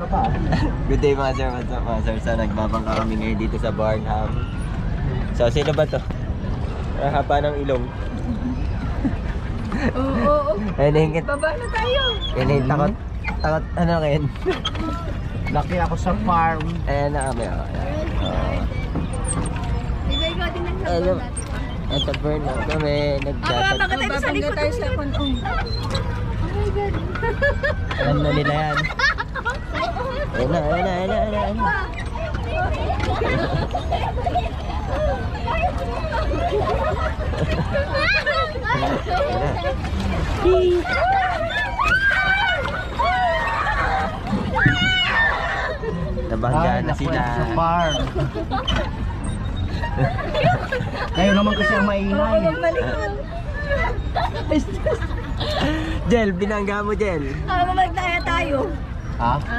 Good day mga sir, what's up mga sir? So nagbabangka kami ngayon dito sa Barnham. So sino ba to? Haba ng ilong. Oo. Hinihingit. Baba na tayo. Takot. Takot ano ngayon? Laki ako sa farm. Ayan na kami. Ibay ko din Ano? natin. Ito Barnham kami. Nagtatag. Baka tayo sa likod. Tayo sa likod. Oh my God. Alam na nila yan. Ayan na. Nabangga na sila. Sa farm. Kayo naman kasi ang maingay. Jel, binangga mo Jel. Magdaya tayo. Ha?